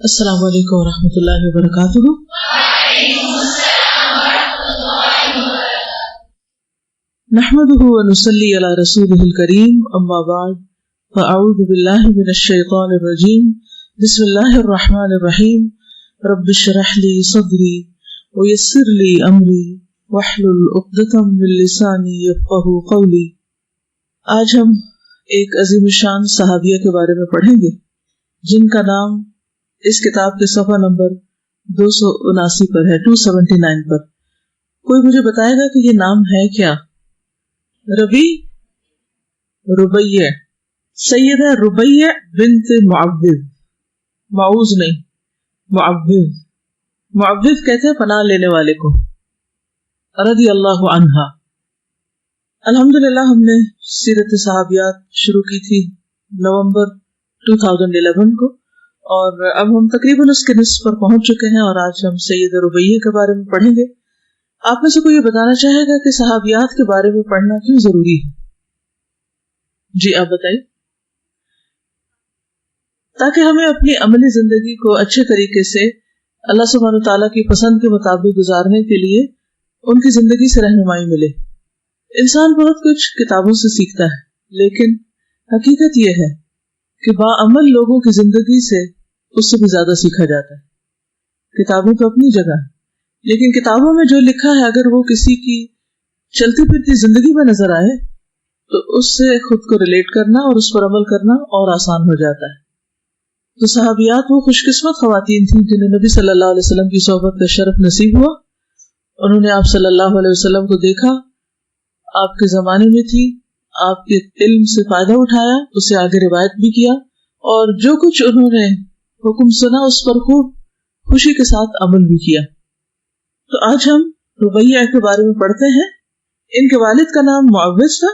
السلام علیکم ورحمۃ اللہ وبرکاتہ. نحمده ونصلي على رسوله الكريم اما بعد فاعوذ بالله من الشيطان الرجيم. بسم الله الرحمن الرحيم. رب اشرح لي صدري ويسر لي امري واحلل عقدة من لساني يفقهوا قولي. آج ہم ایک عظیم الشان صحابیہ کے بارے میں پڑھیں گے جن کا نام اس کتاب کے صفحہ نمبر 279 پر ہے, 279 پر. کوئی مجھے بتائے گا کہ یہ نام ہے کیا؟ ربیہ, سیدہ ربیہ بنت معوذ, معوذ نہیں معوذ. معوذ کہتے ہیں پناہ لینے والے کو, رضی اللہ عنہا. الحمدللہ ہم نے سیرت صحابیات شروع کی تھی نومبر 2011 کو, اور اب ہم تقریباً اس کے نصف پر پہنچ چکے ہیں, اور آج ہم سیدہ ربیہ کے بارے میں پڑھیں گے. آپ میں سے کوئی یہ بتانا چاہے گا کہ صحابیات کے بارے میں پڑھنا کیوں ضروری ہے؟ جی آپ بتائیے. تاکہ ہمیں اپنی عملی زندگی کو اچھے طریقے سے اللہ سبحانہ وتعالیٰ کی پسند کے مطابق گزارنے کے لیے ان کی زندگی سے رہنمائی ملے. انسان بہت کچھ کتابوں سے سیکھتا ہے, لیکن حقیقت یہ ہے کہ باعمل لوگوں کی زندگی سے اس سے بھی زیادہ سیکھا جاتا ہے. کتابیں تو اپنی جگہ ہے, لیکن کتابوں میں جو لکھا ہے اگر وہ کسی کی چلتی پھرتی زندگی میں نظر آئے تو اس سے خود کو ریلیٹ کرنا اور اس پر عمل کرنا اور آسان ہو جاتا ہے. تو صحابیات وہ خوش قسمت خواتین تھیں جنہیں نبی صلی اللہ علیہ وسلم کی صحبت کا شرف نصیب ہوا. انہوں نے آپ صلی اللہ علیہ وسلم کو دیکھا, آپ کے زمانے میں تھی, آپ کے علم سے فائدہ اٹھایا, اسے آگے روایت بھی کیا, اور جو کچھ انہوں نے حکم سنا اس پر خوب خوشی کے ساتھ عمل بھی کیا. تو آج ہم ربیہ کے بارے میں پڑھتے ہیں. ان کے والد کا نام معوذ تھا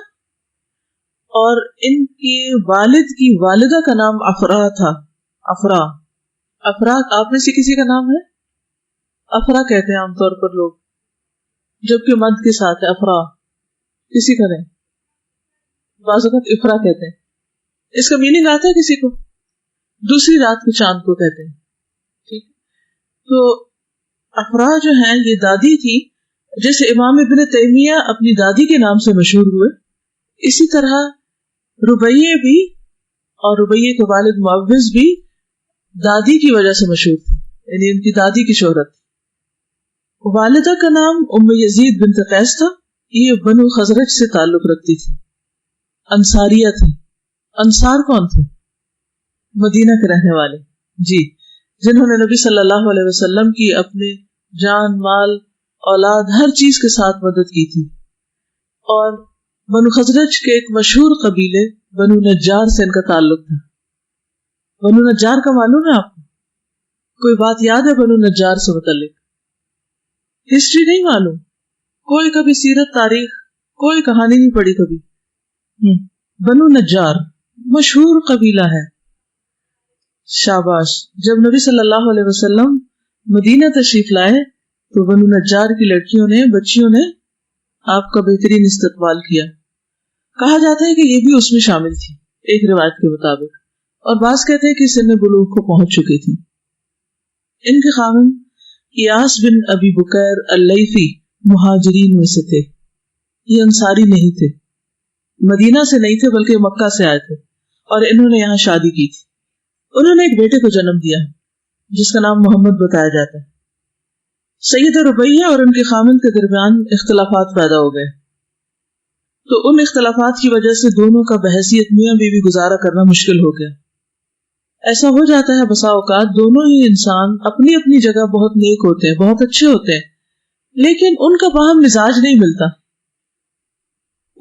اور ان کے والد کی والدہ کا نام افرا تھا. افرا آپ میں سے کسی کا نام ہے؟ افرا کہتے ہیں عام طور پر لوگ, جبکہ مد کے ساتھ ہے افرا, کسی کا نہیں. بعض اوقات افرا کہتے ہیں. اس کا میننگ آتا ہے کسی کو؟ دوسری رات کے چاند کو کہتے ہیں. ٹھیک, تو افرا جو ہیں یہ دادی تھی. جیسے امام ابن تیمیہ اپنی دادی کے نام سے مشہور ہوئے, اسی طرح ربیہ بھی اور ربیہ کے والد معوذ بھی دادی کی وجہ سے مشہور تھے, یعنی ان کی دادی کی شہرت. والدہ کا نام ام یزید بنت قیس تھا. یہ بنو خزرج سے تعلق رکھتی تھی, انصاریہ تھی. انصار کون تھے؟ مدینہ کے رہنے والے, جی, جنہوں نے نبی صلی اللہ علیہ وسلم کی اپنے جان, مال, اولاد, ہر چیز کے ساتھ مدد کی تھی. اور بنو خزرج کے ایک مشہور قبیلے بنو نجار سے ان کا تعلق تھا. بنو نجار کا معلوم ہے آپ کو؟ کوئی بات یاد ہے بنو نجار سے متعلق؟ ہسٹری نہیں معلوم؟ کوئی کبھی سیرت تاریخ کوئی کہانی نہیں پڑھی کبھی؟ بنو نجار مشہور قبیلہ ہے. شاباش. جب نبی صلی اللہ علیہ وسلم مدینہ تشریف لائے تو بنو نجار کی لڑکیوں نے, بچیوں نے آپ کا بہترین استقبال کیا. کہا جاتا ہے کہ یہ بھی اس میں شامل تھی ایک روایت کے مطابق, اور بعض کہتے ہیں کہ سن بلوغ کو پہنچ چکی تھی. ان کے خاوند ایاس بن ابی بکیر اللیثی مہاجرین میں سے تھے. یہ انصاری نہیں تھے, مدینہ سے نہیں تھے بلکہ مکہ سے آئے تھے, اور انہوں نے یہاں شادی کی تھی. انہوں نے ایک بیٹے کو جنم دیا جس کا نام محمد بتایا جاتا ہے. سیدہ ربیہ اور ان کے خاوند کے درمیان اختلافات پیدا ہو گئے, تو ان اختلافات کی وجہ سے دونوں کا بحیثیت میاں بیوی گزارا کرنا مشکل ہو گیا. ایسا ہو جاتا ہے بسا اوقات دونوں ہی انسان اپنی اپنی جگہ بہت نیک ہوتے ہیں, بہت اچھے ہوتے ہیں, لیکن ان کا باہم مزاج نہیں ملتا.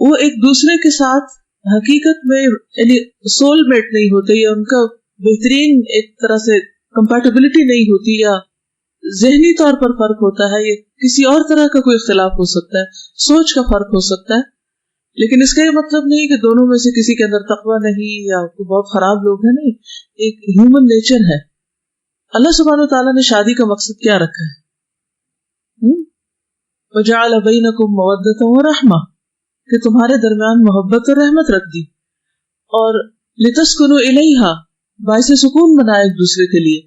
وہ ایک دوسرے کے ساتھ حقیقت میں یعنی سول میٹ نہیں ہوتے, یا ان کا بہترین ایک طرح سے کمپیٹیبلٹی نہیں ہوتی, یا ذہنی طور پر فرق ہوتا ہے, یا کسی اور طرح کا کوئی اختلاف ہو سکتا ہے, سوچ کا فرق ہو سکتا ہے. لیکن اس کا یہ مطلب نہیں کہ دونوں میں سے کسی کے اندر تقویٰ نہیں یا بہت خراب لوگ ہیں, نہیں. ایک ہیومن نیچر ہے. اللہ سبحانہ وتعالیٰ نے شادی کا مقصد کیا رکھا ہے؟ وَجَعَلَ بَيْنَكُمْ مَوَدَّةً وَرَحْمَةً, کہ تمہارے درمیان محبت اور رحمت رکھ دی, اور لِتَسْكُنُوا إِلَيْهَا, باعث سکون بنائے ایک دوسرے کے لیے.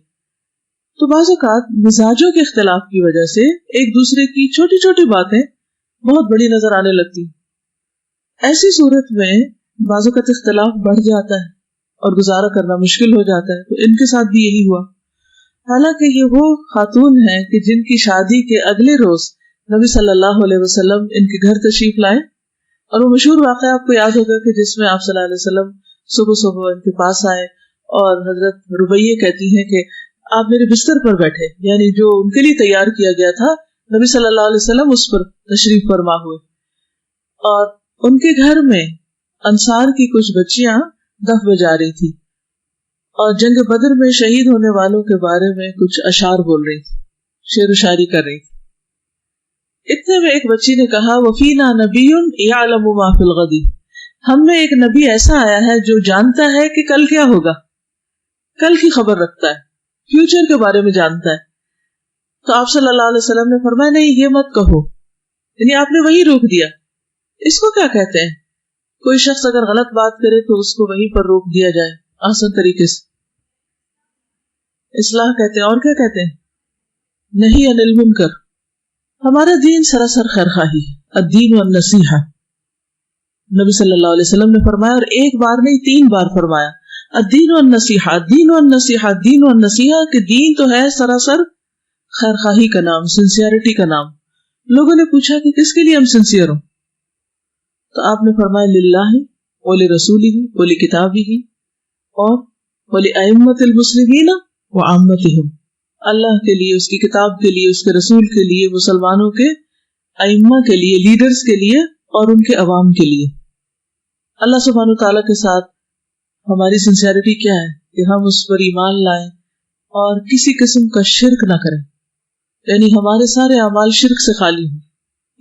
تو بعض اوقات مزاجوں کے اختلاف کی وجہ سے ایک دوسرے کی چھوٹی چھوٹی باتیں بہت بڑی نظر آنے لگتی. ایسی صورت میں بعض اوقات اختلاف بڑھ جاتا ہے اور گزارا کرنا مشکل ہو جاتا ہے. تو ان کے ساتھ بھی یہی ہوا. حالانکہ یہ وہ خاتون ہیں کہ جن کی شادی کے اگلے روز نبی صلی اللہ علیہ وسلم ان کے گھر تشریف لائے, اور وہ مشہور واقعہ آپ کو یاد ہوگا کہ جس میں آپ صلی اللہ علیہ وسلم صبح صبح ان کے پاس آئے اور حضرت ربیہ کہتی ہیں کہ آپ میرے بستر پر بیٹھے, یعنی جو ان کے لیے تیار کیا گیا تھا نبی صلی اللہ علیہ وسلم اس پر تشریف فرما ہوئے. اور ان کے گھر میں انصار کی کچھ بچیاں دف بجا رہی تھی اور جنگ بدر میں شہید ہونے والوں کے بارے میں کچھ اشعار بول رہی تھی, شعر و شاعری کر رہی تھی. اتنے میں ایک بچی نے کہا وفینا نبی یعلم ما فی الغد, ہم میں ایک نبی ایسا آیا ہے جو جانتا ہے کہ کل کیا ہوگا, کل کی خبر رکھتا ہے, فیوچر کے بارے میں جانتا ہے. تو آپ صلی اللہ علیہ وسلم نے فرمایا نہیں یہ مت کہو, یعنی آپ نے وہی روک دیا. اس کو کیا کہتے ہیں؟ کوئی شخص اگر غلط بات کرے تو اس کو وہیں پر روک دیا جائے آسان طریقے سے, اصلاح کہتے ہیں. اور کیا کہتے ہیں؟ نہیں عن المنکر. ہمارا دین سراسر خیرخواہی ہے, الدین والنصیحہ. نبی صلی اللہ علیہ وسلم نے فرمایا, اور ایک بار نہیں 3 بار فرمایا, الدین والنصیحہ, الدین والنصیحہ, الدین والنصیحہ, کہ دین تو ہے سراسر خیرخواہی کا نام, سنسیئرٹی کا نام. لوگوں نے پوچھا کہ کس کے لیے ہم سنسیئر ہوں؟ تو آپ نے فرمایا للہ ولرسولہ ولکتابہ اور ولائمۃ المسلمین وعامتہم, اللہ کے لیے, اس کی کتاب کے لیے, اس کے رسول کے لیے, مسلمانوں کے ائمہ کے لیے, لیڈرز کے لیے اور ان کے عوام کے لیے. اللہ سبحانہ وتعالیٰ کے ساتھ ہماری سنسیئرٹی کیا ہے کہ ہم اس پر ایمان لائیں اور کسی قسم کا شرک نہ کریں, یعنی ہمارے سارے اعمال شرک سے خالی ہوں.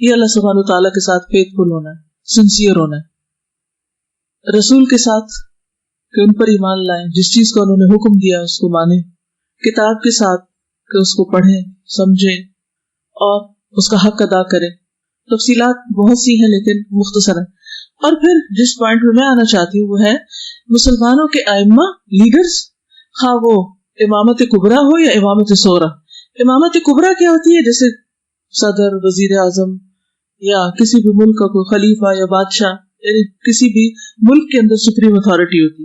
یہ اللہ سبحانہ وتعالیٰ کے ساتھ فیتھفل ہونا ہے, سنسیئر ہونا ہے. رسول کے ساتھ کہ ان پر ایمان لائیں, جس چیز کو انہوں نے حکم دیا اس کو مانیں. کتاب کے ساتھ کہ اس کو پڑھیں, سمجھیں اور اس کا حق ادا کریں. تفصیلات بہت سی ہیں لیکن مختصر ہیں. اور پھر جس پوائنٹ میں میں آنا چاہتی ہوں وہ ہے مسلمانوں کے ائمہ, لیڈرز, خواہ وہ امامت کبریٰ ہو یا امامت صغریٰ. امامت کبریٰ کیا ہوتی ہے؟ جیسے صدر, وزیر اعظم یا کسی بھی ملک کا کوئی خلیفہ یا بادشاہ, یعنی کسی بھی ملک کے اندر سپریم اتھارٹی ہوتی.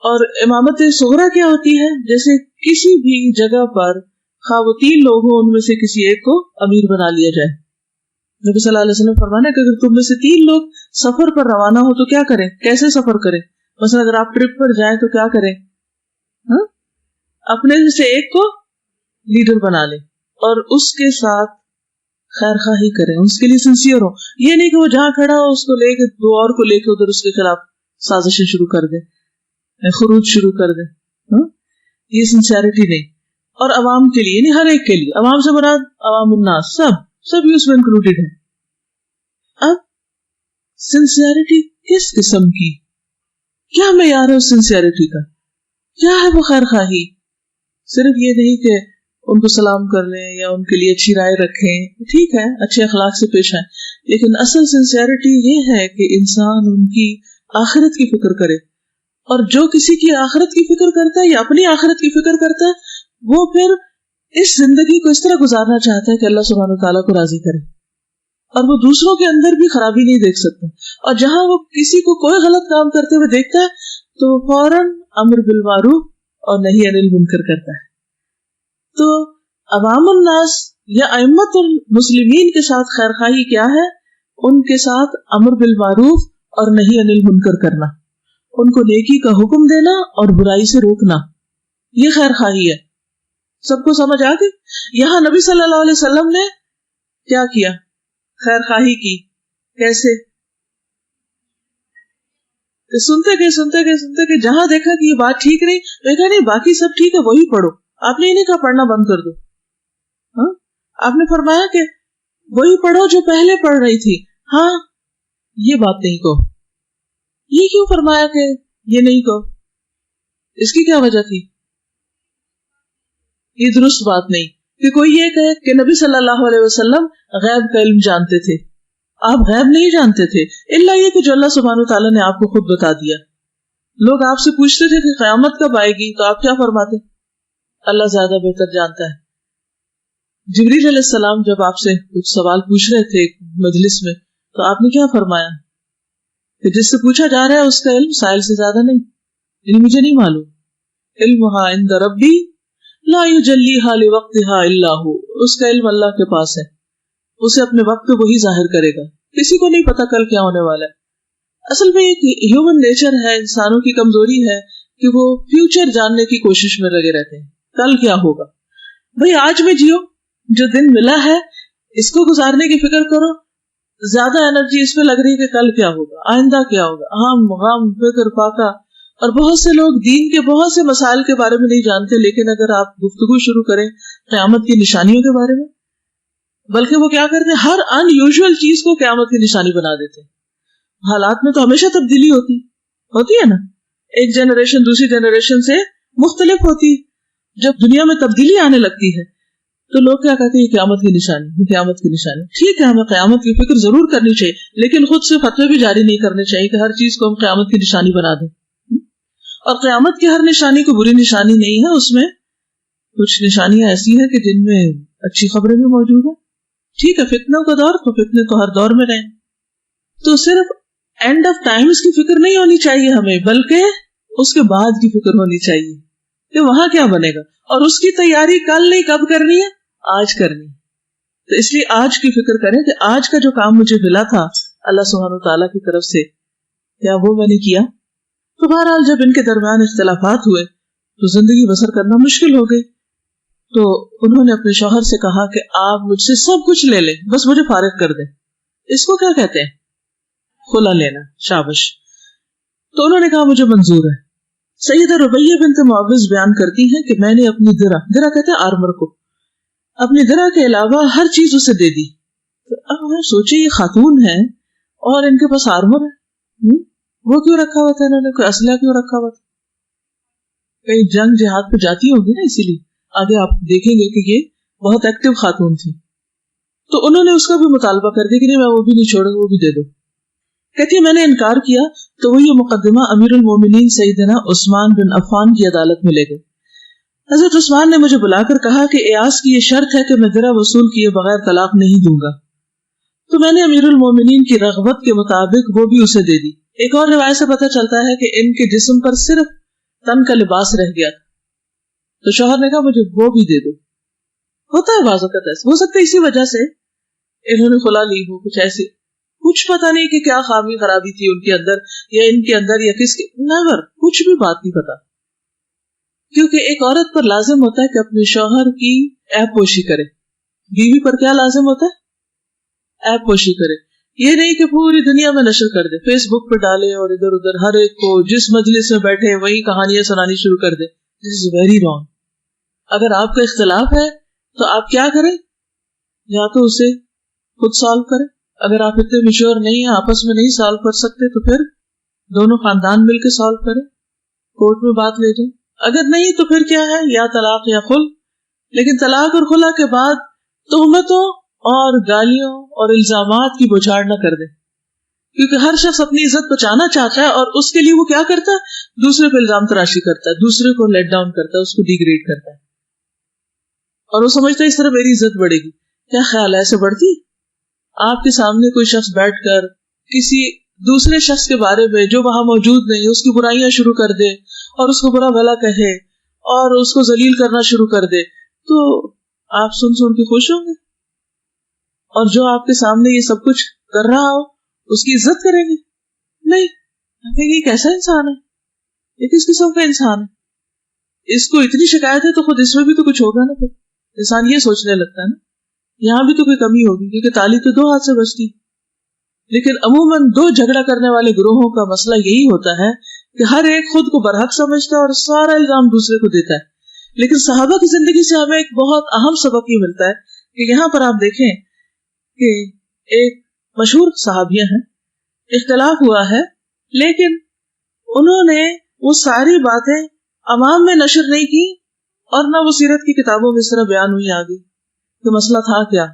اور امامت صغریٰ کیا ہوتی ہے؟ جیسے کسی بھی جگہ پر خواہ وہ 3 لوگ ہوں ان میں سے کسی ایک کو امیر بنا لیا جائے. نبی صلی اللہ علیہ وسلم فرمانا کہ اگر تم میں سے 3 لوگ سفر پر روانہ ہو تو کیا کریں, کیسے سفر کریں؟ مثلا اگر آپ ٹرپ پر جائیں تو کیا کریں؟ اپنے میں سے ایک کو لیڈر بنا لیں اور اس کے ساتھ خیر خواہی کریں, اس کے لیے سنسیئر ہو. یہ نہیں کہ وہ جہاں کھڑا ہو اس کو لے کے 2 اور کو لے کے ادھر اس کے خلاف سازشیں شروع کر دیں, خروج شروع کر دیں. یہ سنسیئرٹی نہیں. اور عوام کے لیے, یعنی ہر ایک کے لیے, عوام سے مراد عوام الناس, سب اس میں انکلوڈیڈ ہے. اب سنسیئرٹی کس قسم کی, کیا معیار ہے اس سنسیئرٹی کا, کیا ہے وہ خیر خواہی؟ صرف یہ نہیں کہ ان کو سلام کر لیں یا ان کے لیے اچھی رائے رکھیں, ٹھیک ہے اچھے اخلاق سے پیش آئیں, لیکن اصل سنسیئرٹی یہ ہے کہ انسان ان کی آخرت کی فکر کرے. اور جو کسی کی آخرت کی فکر کرتا ہے یا اپنی آخرت کی فکر کرتا ہے وہ پھر اس زندگی کو اس طرح گزارنا چاہتا ہے کہ اللہ سبحانہ وتعالیٰ کو راضی کرے, اور وہ دوسروں کے اندر بھی خرابی نہیں دیکھ سکتا. اور جہاں وہ کسی کو کوئی غلط کام کرتے ہوئے دیکھتا ہے تو فوراً امر بالمعروف اور نہی عن المنکر کرتا ہے. تو عوام الناس یا ائمۃ المسلمین کے ساتھ خیر خواہی کیا ہے؟ ان کے ساتھ امر بالمعروف اور نہی عن المنکر کرنا, ان کو نیکی کا حکم دینا اور برائی سے روکنا, یہ خیر خواہی ہے. سب کو سمجھ آ گئی؟ یہاں نبی صلی اللہ علیہ وسلم نے کیا کیا؟ خیر خواہی کی. کیسے؟ سنتے گئے جہاں دیکھا کہ یہ بات ٹھیک نہیں, دیکھا نہیں باقی سب ٹھیک ہے وہی پڑھو. آپ نے یہ نہیں کہا پڑھنا بند کر دو, آپ نے فرمایا کہ وہی پڑھو جو پہلے پڑھ رہی تھی. ہاں یہ بات نہیں کہو. یہ کیوں فرمایا کہ یہ نہیں کہو؟ اس کی کیا وجہ تھی؟ یہ درست بات نہیں کہ کوئی یہ کہے کہ نبی صلی اللہ علیہ وسلم غیب کا علم جانتے تھے. آپ غیب نہیں جانتے تھے الا یہ کہ جو اللہ سبحانہ وتعالیٰ نے آپ کو خود بتا دیا. لوگ آپ سے پوچھتے تھے کہ قیامت کب آئے گی تو آپ کیا فرماتے؟ اللہ زیادہ بہتر جانتا ہے. جبریل علیہ السلام جب آپ سے کچھ سوال پوچھ رہے تھے مجلس میں تو آپ نے کیا فرمایا کہ جس سے پوچھا جا رہا ہے اس کا علم سائل سے زیادہ نہیں، علم مجھے نہیں معلوم. علمھا عند ربی لا یجلیھا لوقتھا الا ہو، اس کا علم اللہ کے پاس ہے، اسے اپنے وقت پہ وہی ظاہر کرے گا. کسی کو نہیں پتا کل کیا ہونے والا ہے. اصل میں ایک ہیومن نیچر ہے، انسانوں کی کمزوری ہے کہ وہ فیوچر جاننے کی کوشش میں لگے رہتے ہیں، کل کیا ہوگا. بھئی آج میں جیو، جو دن ملا ہے اس کو گزارنے کی فکر کرو. زیادہ انرجی اس پہ لگ رہی ہے کہ کل کیا ہوگا، آئندہ کیا ہوگا، ہم غم فکر فاقہ. اور بہت سے لوگ دین کے بہت سے مسائل کے بارے میں نہیں جانتے، لیکن اگر آپ گفتگو شروع کریں قیامت کی نشانیوں کے بارے میں، بلکہ وہ کیا کرتے ہیں، ہر ان یوزول چیز کو قیامت کی نشانی بنا دیتے ہیں. حالات میں تو ہمیشہ تبدیلی ہوتی ہے نا، ایک جنریشن دوسری جنریشن سے مختلف ہوتی. جب دنیا میں تبدیلی آنے لگتی ہے تو لوگ کیا کہتے ہیں، یہ قیامت کی نشانی، قیامت کی نشانی. ٹھیک ہے، ہمیں قیامت کی فکر ضرور کرنی چاہیے، لیکن خود سے فتوے بھی جاری نہیں کرنے چاہیے کہ ہر چیز کو ہم قیامت کی نشانی بنا دیں. اور قیامت کی ہر نشانی کو بری نشانی نہیں ہے، اس میں کچھ نشانیاں ایسی ہیں کہ جن میں اچھی خبریں بھی موجود ہیں. ٹھیک ہے، فتنوں کا دور تو فتنے تو ہر دور میں رہیں، تو صرف اینڈ آف ٹائمز کی فکر نہیں ہونی چاہیے ہمیں، بلکہ اس کے بعد کی فکر ہونی چاہیے کہ وہاں کیا بنے گا، اور اس کی تیاری کل نہیں کب کرنی ہے، آج کرنی. تو اس لیے آج کی فکر کریں کہ آج کا جو کام مجھے ملا تھا اللہ سبحانہ وتعالیٰ کی طرف سے، کیا وہ میں نے کیا. تو بہرحال جب ان کے درمیان اختلافات ہوئے تو زندگی بسر کرنا مشکل ہو گئی. تو انہوں نے اپنے شوہر سے کہا کہ آپ مجھ سے سب کچھ لے لیں، بس مجھے فارغ کر دیں. اس کو کیا کہتے ہیں، خلا لینا. شابش. تو انہوں نے کہا مجھے منظور ہے. سیدہ ربیہ بنت معوذ بیان کرتی ہیں کہ میں نے اپنی درہ کہتے ہیں آرمر کو، اپنی درہ کے علاوہ ہر چیز اسے دے دی. اب سوچے یہ خاتون ہے اور ان کے پاس آرمر ہے، وہ کیوں رکھا ہوا تھا، انہوں نے کوئی اسلحہ کیوں رکھا ہوا تھا، کہیں جنگ جہاد پہ جاتی ہوگی نا، اسی لیے آگے آپ دیکھیں گے کہ یہ بہت ایکٹیو خاتون تھی. تو انہوں نے اس کا بھی مطالبہ کر دیا کہ نہیں میں وہ بھی نہیں چھوڑوں گا، وہ بھی دے دو. کہتی ہے میں نے انکار کیا تو وہ یہ مقدمہ امیر المومنین سیدنا عثمان بن عفان کی عدالت میں لے گئے. حضرت عثمان نے مجھے بلا کر کہا کہ ایاس کی یہ شرط ہے کہ میں درہ وصول کیے بغیر طلاق نہیں دوں گا. تو میں نے امیر المومنین کی رغبت کے مطابق وہ بھی اسے دے دی. ایک اور روایت سے پتہ چلتا ہے کہ ان کے جسم پر صرف تن کا لباس رہ گیا تھا. تو شوہر نے کہا مجھے وہ بھی دے دو. ہوتا ہے بعض اوقات ایسا، ہو سکتا ہے اسی وجہ سے انہوں نے خلا لی ہو، کچھ ایسی، کچھ پتہ نہیں کہ کیا خامی خرابی تھی ان کے اندر یا ان کے اندر یا کس کے، نیور، کچھ بھی بات نہیں پتا. کیونکہ ایک عورت پر لازم ہوتا ہے کہ اپنے شوہر کی عیب پوشی کرے. بیوی پر کیا لازم ہوتا ہے، عیب پوشی کرے. یہ نہیں کہ پوری دنیا میں نشر کر دے، فیس بک پہ ڈالے اور ادھر ادھر ہر ایک کو جس مجلس میں بیٹھے وہی کہانیاں سنانی شروع کر دے. دس از ویری رانگ. اگر آپ کا اختلاف ہے تو آپ کیا کریں، یا تو اسے خود سالو کریں. اگر آپ اتنے میچور نہیں ہیں، آپس میں نہیں سالو کر سکتے، تو پھر دونوں خاندان مل کے سالو کریں، کورٹ میں بات لے جائیں. اگر نہیں تو پھر کیا ہے، یا طلاق یا خل. لیکن طلاق اور خلا کے بعد تہمتوں اور گالیوں اور الزامات کی بوچھاڑ نہ کر دیں، کیونکہ ہر شخص اپنی عزت بچانا چاہتا ہے اور اس کے لیے وہ کیا کرتا ہے، دوسرے پہ الزام تراشی کرتا ہے، دوسرے کو لیٹ ڈاؤن کرتا ہے، اس کو ڈیگریڈ کرتا ہے، اور وہ سمجھتا ہے اس طرح میری عزت بڑھے گی. کیا خیال ہے، ایسے بڑھتی؟ آپ کے سامنے کوئی شخص بیٹھ کر کسی دوسرے شخص کے بارے میں جو وہاں موجود نہیں اس کی برائیاں شروع کر دے اور اس کو برا بھلا کہے اور اس کو ذلیل کرنا شروع کر دے، تو آپ سن کے خوش ہوں گے؟ اور جو آپ کے سامنے یہ سب کچھ کر رہا ہو اس کی عزت کریں گے؟ نہیں. یہ کیسا انسان ہے، یہ کس قسم کا انسان ہے، اس کو اتنی شکایت ہے تو خود اس میں بھی تو کچھ ہوگا نا. پھر انسان یہ سوچنے لگتا ہے نا یہاں بھی تو کوئی کمی ہوگی، کیونکہ تالی تو دو ہاتھ سے بجتی. لیکن عموماً دو جھگڑا کرنے والے گروہوں کا مسئلہ یہی ہوتا ہے کہ ہر ایک خود کو برحق سمجھتا ہے اور سارا الزام دوسرے کو دیتا ہے. لیکن صحابہ کی زندگی سے ہمیں ایک بہت اہم سبق یہ ملتا ہے کہ یہاں پر آپ دیکھیں کہ ایک مشہور صحابیہ ہیں، اختلاف ہوا ہے، لیکن انہوں نے وہ ساری باتیں عوام میں نشر نہیں کی اور نہ وہ سیرت کی کتابوں میں اس طرح بیان ہوئی آگے کہ مسئلہ تھا کیا.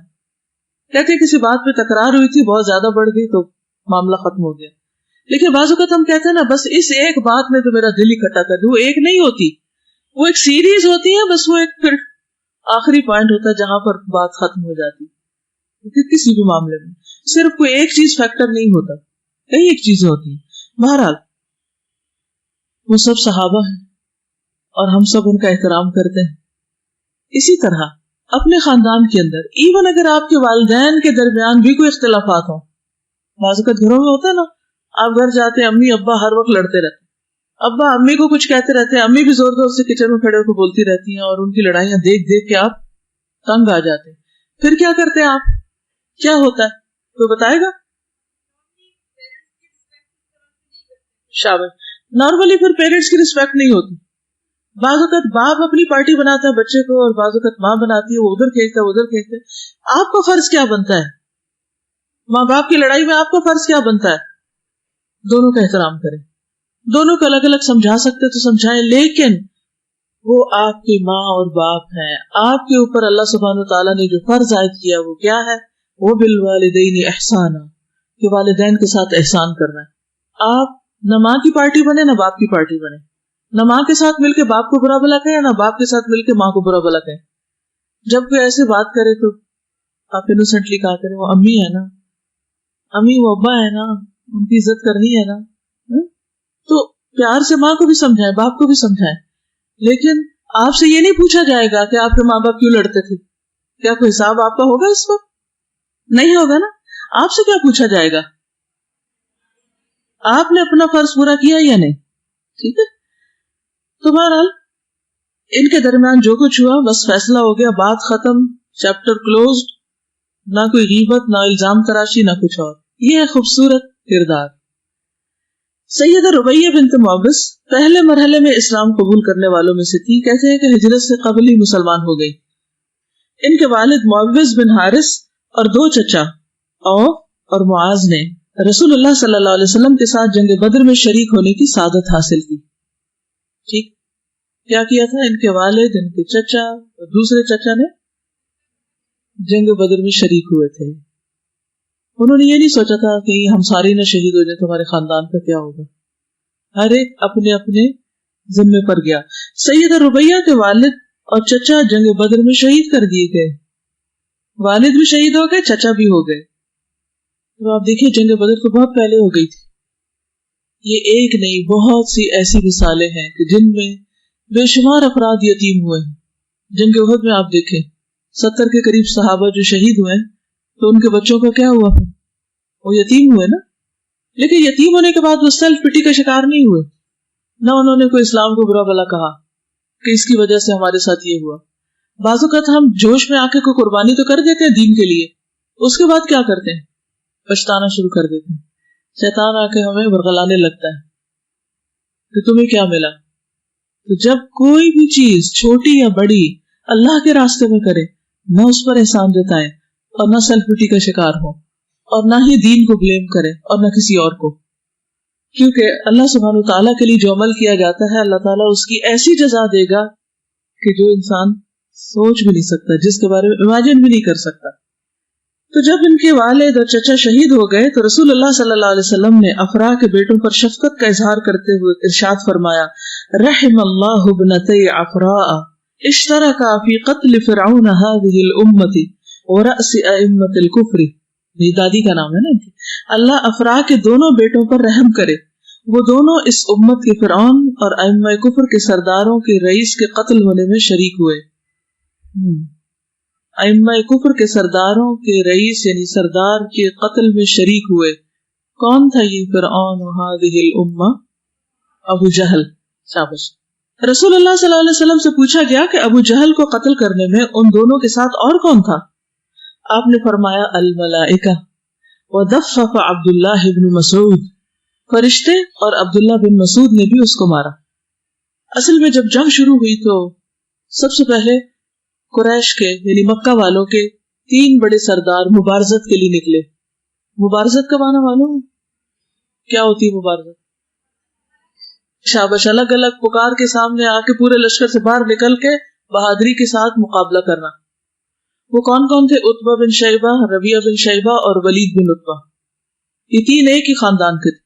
کہتے کسی بات پہ تکرار ہوئی تھی، بہت زیادہ بڑھ گئی تو معاملہ ختم ہو گیا. لیکن بعض اوقات ہم کہتے ہیں نا بس اس ایک بات نے تو میرا دل اکٹھا کر دیا، وہ ایک نہیں ہوتی، وہ ایک سیریز ہوتی ہے، بس وہ ایک پھر آخری پوائنٹ ہوتا ہے جہاں پر بات ختم ہو جاتی ہے. کسی بھی معاملے میں صرف کوئی ایک چیز فیکٹر نہیں ہوتا، کئی ایک چیزیں ہوتی ہیں. بہرحال وہ سب صحابہ ہیں اور ہم سب ان کا احترام کرتے ہیں. اسی طرح اپنے خاندان کے اندر ایون اگر آپ کے والدین کے درمیان بھی کوئی اختلافات ہوں، بعض اوقات گھروں میں ہوتا ہے نا، آپ گھر جاتے ہیں امی ابا ہر وقت لڑتے رہتے ہیں، ابا امی کو کچھ کہتے رہتے ہیں، امی بھی زور زور سے کچن میں کھڑے ہو کے بولتی رہتی ہیں اور ان کی لڑائیاں دیکھ دیکھ کے آپ تنگ آ جاتے ہیں. پھر کیا کرتے ہیں آپ؟ کیا ہوتا ہے کوئی بتائے گا؟ شاباش. نارملی پھر پیرنٹس کی رسپیکٹ نہیں ہوتی. بعض اوقات باپ اپنی پارٹی بناتا ہے بچے کو، اور بعض اوقات ماں بناتی ہے، وہ ادھر کھینچتا ہے ادھر کھینچتا ہے. آپ کا فرض کیا بنتا ہے؟ ماں باپ کی لڑائی میں آپ کا فرض کیا بنتا ہے؟ دونوں کا احترام کریں. دونوں کو الگ الگ سمجھا سکتے تو سمجھائیں، لیکن وہ آپ کی ماں اور باپ ہیں. آپ کے اوپر اللہ سبحانہ وتعالیٰ نے جو فرض عائد کیا وہ کیا ہے؟ وہ بالوالدین احسانا، کہ والدین کے ساتھ احسان کرنا ہے. آپ نہ ماں کی پارٹی بنے نہ باپ کی پارٹی بنے، نہ ماں کے ساتھ مل کے باپ کو برا بھلا کہیں نہ باپ کے ساتھ مل کے ماں کو برا بھلا کہیں. جب کوئی ایسے بات کرے تو آپ انوسنٹلی کہا کریں وہ امی ہے نا، امی وہ ابا ہے نا، ان کی عزت کرنی ہے نا. تو پیار سے ماں کو بھی سمجھائیں، باپ کو بھی سمجھائیں. لیکن آپ سے یہ نہیں پوچھا جائے گا کہ آپ کے ماں باپ کیوں لڑتے تھے. کیا کوئی حساب آپ کا ہوگا اس پر؟ نہیں ہوگا نا. آپ سے کیا پوچھا جائے گا؟ آپ نے اپنا فرض پورا کیا یا نہیں؟ ٹھیک ہے. تو بہرحال ان کے درمیان جو کچھ ہوا بس فیصلہ ہو گیا، بات ختم، چیپٹر کلوزڈ. نہ کوئی غیبت، نہ الزام تراشی، نہ کچھ اور. یہ ہے خوبصورت کردار. سیدہ ربیہ بنت معوذ پہلے مرحلے میں اسلام قبول کرنے والوں میں سے تھی. کہتے ہیں کہ ہجرت سے قبل ہی مسلمان ہو گئی. ان کے والد معوذ بن حارث اور دو چچا عوف اور معاذ نے رسول اللہ صلی اللہ علیہ وسلم کے ساتھ جنگ بدر میں شریک ہونے کی سعادت حاصل کی. ٹھیک کیا کیا تھا ان کے والد، ان کے چچا اور دوسرے چچا نے جنگ بدر میں شریک ہوئے تھے. انہوں نے یہ نہیں سوچا تھا کہ ہم سارے نہ شہید ہو جائیں تو ہمارے خاندان کا کیا ہوگا. ہر ایک اپنے اپنے ذمے پر گیا. سیدہ ربیہ کے والد اور چچا جنگ بدر میں شہید کر دیے گئے. والد بھی شہید ہو گئے، چچا بھی ہو گئے. تو آپ دیکھیں جنگ بدر تو بہت پہلے ہو گئی تھی. یہ ایک نہیں بہت سی ایسی مثالیں ہیں کہ جن میں بے شمار افراد یتیم ہوئے ہیں. جنگ احد میں آپ دیکھیں 70 کے قریب صحابہ جو شہید ہوئے تو ان کے بچوں کا کیا ہوا؟ پھر وہ یتیم ہوئے نا. لیکن یتیم ہونے کے بعد وہ سیلف پٹی کا شکار نہیں ہوئے، نہ انہوں نے کوئی اسلام کو برا بھلا کہا کہ اس کی وجہ سے ہمارے ساتھ یہ ہوا. بعض اوقات ہم جوش میں آ کے کوئی قربانی تو کر دیتے ہیں دین کے لیے، اس کے بعد کیا کرتے ہیں؟ پچھتانا شروع کر دیتے ہیں. شیطان آ کے ہمیں ورغلانے لگتا ہے کہ تمہیں کیا ملا. تو جب کوئی بھی چیز چھوٹی یا بڑی اللہ کے راستے میں کرے، نہ اس پر احسان جتائیں اور نہ سیلف پٹی کا شکار ہو اور نہ ہی دین کو بلیم کرے اور نہ کسی اور کو. کیونکہ اللہ سبحانہ وتعالیٰ کے لیے جو عمل کیا جاتا ہے اللہ تعالیٰ اس کی ایسی جزا دے گا کہ جو انسان سوچ بھی نہیں سکتا، جس کے بارے میں امیجن بھی نہیں کر سکتا. تو جب ان کے والد اور چچا شہید ہو گئے تو رسول اللہ صلی اللہ علیہ وسلم نے افراء کے بیٹوں پر شفقت کا اظہار کرتے ہوئے ارشاد فرمایا، رحم اللہ ابنتی افراء اشترکا فی قتل فرعون هذه الامة ورأس ائمة الكفر. یہ دادی کا نام ہے نا. اللہ افراء کے دونوں بیٹوں پر رحم کرے، وہ دونوں اس امت کے فرعون اور ائمہ کفر کے سرداروں کے رئیس کے قتل ہونے میں شریک ہوئے. ائمہ کفر کے سرداروں کے رئیس یعنی سردار کے قتل میں شریک ہوئے. کون تھا یہ فرعون هذه الامة؟ ابو جہل. شاباش. رسول اللہ صلی اللہ علیہ وسلم سے پوچھا گیا کہ ابو جہل کو قتل کرنے میں ان دونوں کے ساتھ اور کون تھا؟ آپ نے فرمایا الملائکہ ودفف عبداللہ بن مسعود، فرشتے اور عبداللہ بن مسعود نے بھی اس کو مارا. اصل میں جب جنگ شروع ہوئی تو سب سے پہلے قریش کے یعنی مکہ والوں کے 3 بڑے سردار مبارزت کے لیے نکلے. مبارزت کا معنی معلوم کیا ہوتی ہے؟ مبارزت شاباش، الگ الگ پکار کے سامنے آ کے پورے لشکر سے باہر نکل کے بہادری کے ساتھ مقابلہ کرنا. وہ کون کون تھے؟ عتبہ بن شیبہ، ربیعہ بن شیبہ اور ولید بن عتبہ. یہ 3 ایک ہی خاندان کے تھے.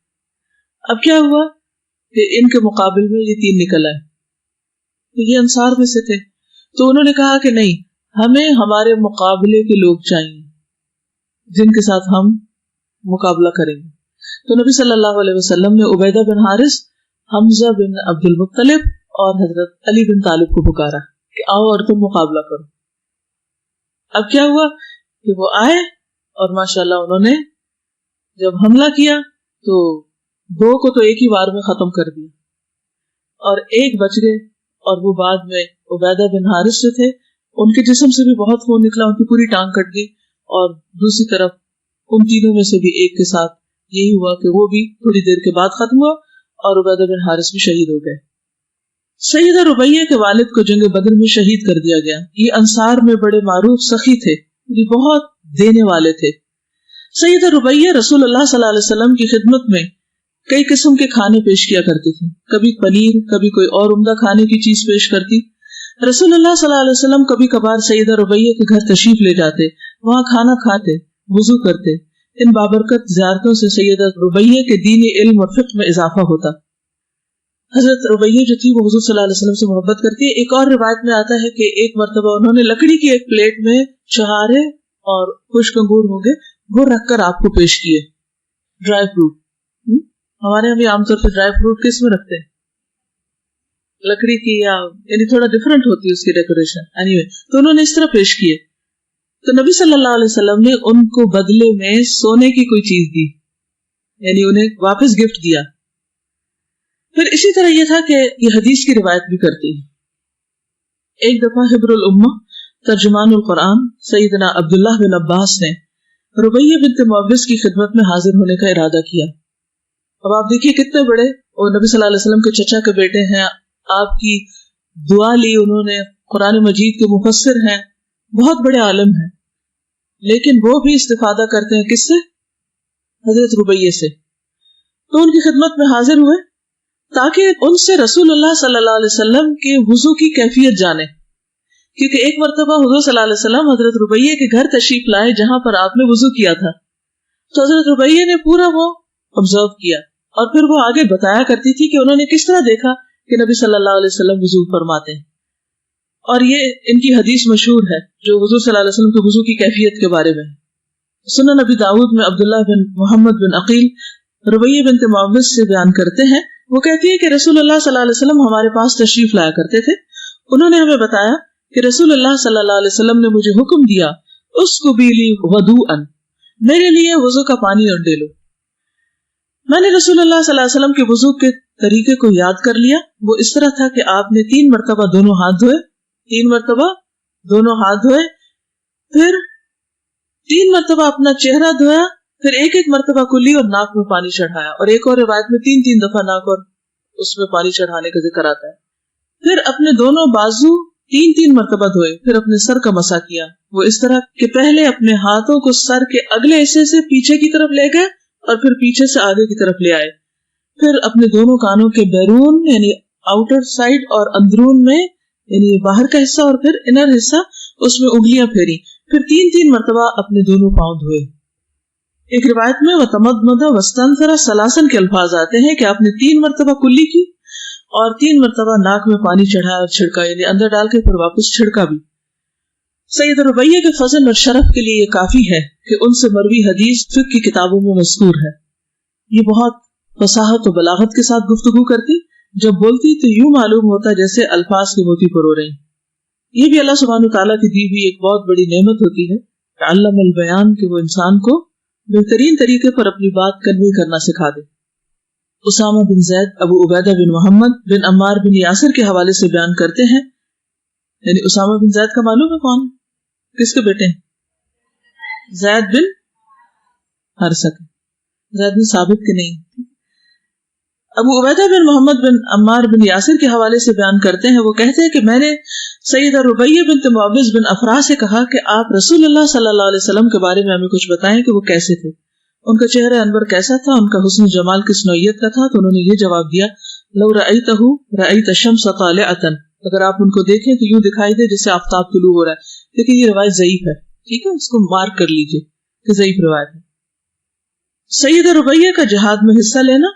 اب کیا ہوا کہ ان کے مقابل میں یہ 3 نکل آئے. تو یہ انصار میں سے تھے. تو انہوں نے کہا کہ نہیں, ہمیں ہمارے مقابلے کے لوگ چاہیے جن کے ساتھ ہم مقابلہ کریں گے. تو نبی صلی اللہ علیہ وسلم نے عبیدہ بن حارث, حمزہ بن عبد المطلب اور حضرت علی بن طالب کو پکارا کہ آؤ اور تم مقابلہ کرو. اب کیا ہوا کہ وہ آئے اور ماشاءاللہ انہوں نے جب حملہ کیا تو 2 کو تو ایک ہی بار میں ختم کر دیا اور ایک بچ گئے. اور وہ بعد میں عبیدہ بن حارث جو تھے ان کے جسم سے بھی بہت خون نکلا, ان کی پوری ٹانگ کٹ گئی. اور دوسری طرف ان تینوں میں سے بھی ایک کے ساتھ یہی ہوا کہ وہ بھی تھوڑی دیر کے بعد ختم ہوا اور عبیدہ بن حارث بھی شہید ہو گئے. سیدہ ربیہ کے والد کو جنگ بدر میں شہید کر دیا گیا. یہ انصار میں بڑے معروف سخی تھے, یہ بہت دینے والے تھے. سیدہ ربیہ رسول اللہ صلی اللہ علیہ وسلم کی خدمت میں کئی قسم کے کھانے پیش کیا کرتی تھی. کبھی پنیر, کبھی کوئی اور عمدہ کھانے کی چیز پیش کرتی. رسول اللہ صلی اللہ علیہ وسلم کبھی کبھار سیدہ ربیہ کے گھر تشریف لے جاتے, وہاں کھانا کھاتے, وضو کرتے. ان بابرکت زیارتوں سے سیدہ ربیہ کے دینی علم اور فقہ میں اضافہ ہوتا. حضرت ربیہ جو تھی وہ حضور صلی اللہ علیہ وسلم سے محبت کرتی ہے. ایک اور روایت میں آتا ہے کہ ایک مرتبہ انہوں نے لکڑی کی ایک پلیٹ میں چھہارے اور خشک انگور ہوں گے وہ رکھ کر آپ کو پیش کیے. ڈرائی فروٹ, ہمارے یہاں بھی عام طور پہ ڈرائی فروٹ کس میں رکھتے ہیں, لکڑی کی, یا یعنی تھوڑا ڈفرینٹ ہوتی ہے اس کی ڈیکوریشن. anyway, تو انہوں نے اس طرح پیش کیے. تو نبی صلی اللہ علیہ وسلم نے ان کو بدلے میں سونے کی کوئی چیز دی, یعنی انہیں واپس گفٹ دیا. پھر اسی طرح یہ تھا کہ یہ حدیث کی روایت بھی کرتی ہے. ایک دفعہ حبر الامہ ترجمان القرآن سیدنا عبداللہ بن عباس نے ربیہ بنت معوذ کی خدمت میں حاضر ہونے کا ارادہ کیا. اب آپ دیکھیے کتنے بڑے, اور نبی صلی اللہ علیہ وسلم کے چچا کے بیٹے ہیں, آپ کی دعا لی انہوں نے, قرآن مجید کے مفسر ہیں, بہت بڑے عالم ہیں, لیکن وہ بھی استفادہ کرتے ہیں کس سے, حضرت ربیہ سے. تو ان کی خدمت میں حاضر ہوئے تاکہ ان سے رسول اللہ صلی اللہ علیہ وسلم کے وضو کی کیفیت جانے, کیونکہ ایک مرتبہ حضور صلی اللہ علیہ وسلم حضرت ربیہ کے گھر تشریف لائے جہاں پر آپ نے وضو کیا تھا. تو حضرت ربیہ نے پورا وہ آبزرو کیا اور پھر وہ آگے بتایا کرتی تھی کہ انہوں نے کس طرح دیکھا کہ نبی صلی اللہ علیہ وسلم وضو فرماتے ہیں. اور یہ ان کی حدیث مشہور ہے جو حضور صلی اللہ علیہ وسلم کے وضو کی کیفیت کے بارے میں. سنن نبی داؤد میں عبداللہ بن محمد بن عقیل ربیہ بنت معوذ سے بیان کرتے ہیں, وہ کہتی ہے کہ رسول اللہ صلی اللہ علیہ وسلم ہمارے پاس تشریف لایا کرتے تھے. انہوں نے ہمیں بتایا کہ رسول اللہ صلی اللہ علیہ وسلم نے مجھے حکم دیا, اس کو بیلی وضوءن, میرے لیے وضو کا پانی انڈے لو. میں نے رسول اللہ صلی اللہ علیہ وسلم کے وضو کے طریقے کو یاد کر لیا. وہ اس طرح تھا کہ آپ نے 3 مرتبہ دونوں ہاتھ دھوئے, 3 مرتبہ دونوں ہاتھ دھوئے, پھر 3 مرتبہ اپنا چہرہ دھویا, پھر ایک مرتبہ کلی اور ناک میں پانی چڑھایا, اور ایک اور روایت میں 3 دفعہ ناک اور اس میں پانی چڑھانے کا ذکر آتا ہے. پھر اپنے دونوں بازو 3 مرتبہ دھوئے, پھر اپنے سر کا مسح کیا. وہ اس طرح کہ پہلے اپنے ہاتھوں کو سر کے اگلے حصے سے پیچھے کی طرف لے گئے اور پھر پیچھے سے آگے کی طرف لے آئے. پھر اپنے دونوں کانوں کے بیرون یعنی آؤٹر سائڈ اور اندرون میں یعنی باہر کا حصہ اور پھر انر حصہ اس میں انگلیاں پھیری. پھر 3 مرتبہ اپنے دونوں پاؤں دھوئے. ایک روایت میں وتمضمض واستنثر ثلاثا کے الفاظ آتے ہیں کہ آپ نے 3 مرتبہ کلی کی اور 3 مرتبہ ناک میں پانی چڑھایا اور چھڑکا, یعنی اندر ڈال کے پھر واپس چھڑکا بھی. سیدہ ربیہ کے فضل اور شرف کے لیے یہ کافی ہے کہ ان سے مروی حدیث فقہ کی کتابوں میں مذکور ہے. یہ بہت فصاحت و بلاغت کے ساتھ گفتگو کرتی, جب بولتی تو یوں معلوم ہوتا جیسے الفاظ کے موتی پرو رہی. یہ بھی اللہ سبحانہ وتعالیٰ کی دی ہوئی ایک بہت بڑی نعمت ہوتی ہے کہ علم البیان, کہ وہ انسان کو بہترین طریقے پر اپنی بات کنوے کرنا سکھا دے. اسامہ بن زید ابو عبیدہ بن محمد بن عمار بن یاسر کے حوالے سے بیان کرتے ہیں, یعنی اسامہ بن زید کا معلوم ہے کون, کس کے بیٹے ہیں, زید بن حارثہ, زید بن ثابت کے نہیں. ابو عبیدہ بن محمد بن عمار بن یاسر کے حوالے سے بیان کرتے ہیں, وہ کہتے ہیں کہ میں نے سیدہ ربیہ بنت معوذ بن افراح سے کہا کہ آپ رسول اللہ صلی اللہ علیہ وسلم کے بارے میں ہمیں کچھ بتائیں کہ وہ کیسے تھے, ان کا چہرہ انور کیسا تھا, ان کا حسن جمال کس نوعیت کا تھا. تو انہوں نے یہ جواب دیا, لو رأیتہ رأیت الشمس طالعۃ, اگر آپ ان کو دیکھیں تو یوں دکھائی دے جیسے آفتاب طلوع ہو رہا ہے. لیکن یہ روایت ضعیف ہے, ٹھیک ہے, اس کو مارک کر لیجئے کہ ضعیف روایت ہے. سیدہ ربیہ کا جہاد میں حصہ لینا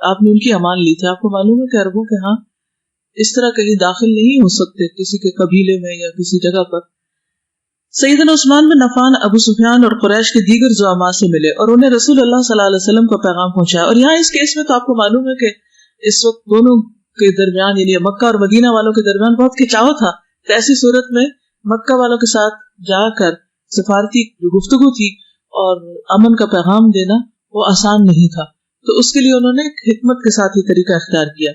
آپ نے ان کی امان لی تھی. آپ کو معلوم ہے کہ عربوں کے ہاں اس طرح کہیں داخل نہیں ہو سکتے کسی کے قبیلے میں یا کسی جگہ پر. سیدنا عثمان بن عفان ابو سفیان اور قریش کے دیگر زعماء سے ملے اور انہیں رسول اللہ صلی اللہ علیہ وسلم کا پیغام پہنچایا. اور یہاں اس کیس میں تو آپ کو معلوم ہے کہ اس وقت دونوں کے درمیان یعنی مکہ اور مدینہ والوں کے درمیان بہت کھچاؤ تھا. تو ایسی صورت میں مکہ والوں کے ساتھ جا کر سفارتی جو گفتگو تھی اور امن کا پیغام دینا وہ آسان نہیں تھا. تو اس کے لیے انہوں نے حکمت کے ساتھ یہ طریقہ اختیار کیا.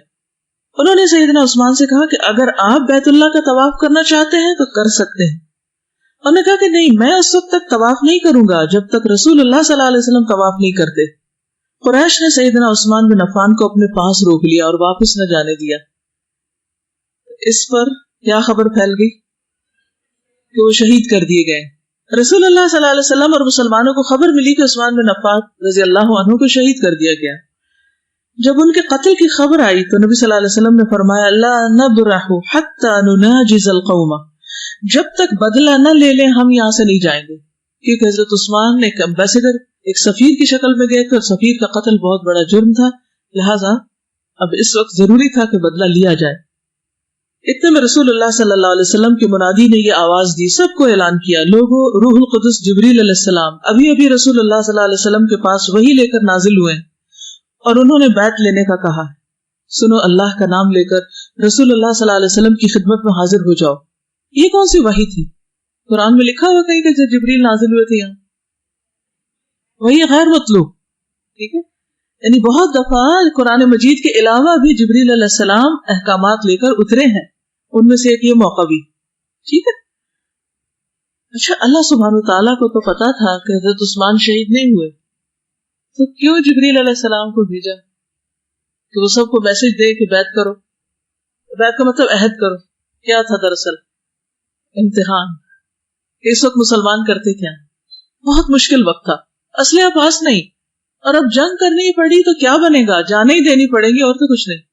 انہوں نے سیدنا عثمان سے کہا کہ اگر آپ بیت اللہ کا طواف کرنا چاہتے ہیں تو کر سکتے ہیں. انہوں نے کہا کہ نہیں، میں اس وقت تک طواف نہیں کروں گا جب تک رسول اللہ صلی اللہ علیہ وسلم طواف نہیں کرتے. قریش نے سیدنا عثمان بن عفان کو اپنے پاس روک لیا اور واپس نہ جانے دیا. اس پر کیا خبر پھیل گئی کہ وہ شہید کر دیے گئے. رسول اللہ صلی اللہ علیہ وسلم اور مسلمانوں کو خبر ملی کہ عثمان بن عفان رضی اللہ عنہ کو شہید کر دیا گیا. جب ان کے قتل کی خبر آئی تو نبی صلی اللہ علیہ وسلم نے فرمایا لا نبرح حتى نناجز القوم، جب تک بدلہ نہ لے لیں ہم یہاں سے نہیں جائیں گے. کیونکہ حضرت عثمان ایک امبیسڈر، ایک سفیر کی شکل میں گئے تھے اور سفیر کا قتل بہت بڑا جرم تھا، لہٰذا اب اس وقت ضروری تھا کہ بدلہ لیا جائے. اتنے میں رسول اللہ صلی اللہ علیہ وسلم کے منادی نے یہ آواز دی، سب کو اعلان کیا، لوگوں روح القدس جبریل علیہ السلام ابھی ابھی رسول اللہ صلی اللہ علیہ وسلم کے پاس وحی لے کر نازل ہوئے اور انہوں نے بیعت لینے کا کہا. سنو، اللہ کا نام لے کر رسول اللہ صلی اللہ علیہ وسلم کی خدمت میں حاضر ہو جاؤ. یہ کون سی وحی تھی؟ قرآن میں لکھا ہوا کہیں کہ جب جبریل نازل ہوئے تھے یہاں، وہی غیر مطلوب. ٹھیک ہے، یعنی بہت دفعہ قرآن مجید کے علاوہ بھی جبریل علیہ السلام احکامات لے کر اترے ہیں، ان میں سے ایک یہ موقع بھی. ٹھیک ہے. اچھا، اللہ سبحانہ وتعالیٰ کو تو پتا تھا کہ حضرت عثمان شہید نہیں ہوئے، تو کیوں جبریل علیہ السلام کو بھیجا کہ وہ سب کو میسج دے کہ بیعت کرو؟ بیعت کا مطلب عہد کرو. کیا تھا دراصل؟ امتحان. اس وقت مسلمان کرتے کیا؟ بہت مشکل وقت تھا، اسلحہ پاس نہیں، اور اب جنگ کرنی پڑی تو کیا بنے گا؟ جانیں ہی دینی پڑیں گی اور تو کچھ نہیں.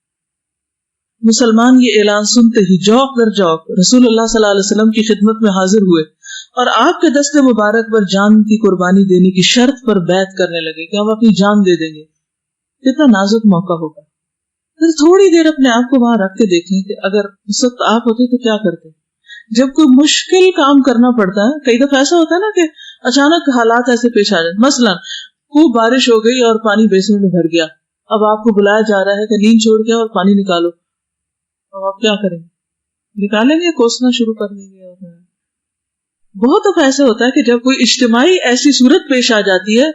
مسلمان یہ اعلان سنتے ہی جوق در جوق رسول اللہ صلی اللہ علیہ وسلم کی خدمت میں حاضر ہوئے اور آپ کے دست مبارک پر جان کی قربانی دینے کی شرط پر بیعت کرنے لگے کہ ہم اپنی جان دے دیں گے. کتنا نازک موقع ہوگا. پھر تھوڑی دیر اپنے آپ کو وہاں رکھ کے دیکھیں کہ اگر اس وقت آپ ہوتے تو کیا کرتے. جب کوئی مشکل کام کرنا پڑتا ہے، کئی دفعہ ایسا ہوتا ہے نا کہ اچانک حالات ایسے پیش آ جائیں. مثلا خوب بارش ہو گئی اور پانی بیسن میں بھر گیا، اب آپ کو بلایا جا رہا ہے کہ نیند چھوڑ کے اور پانی نکالو. اب آپ کیا کریں گے؟ نکالیں گے، کوسنا شروع کر دیں گے. بہت دفعہ ایسا ہوتا ہے کہ جب کوئی اجتماعی ایسی صورت پیش آ جاتی ہے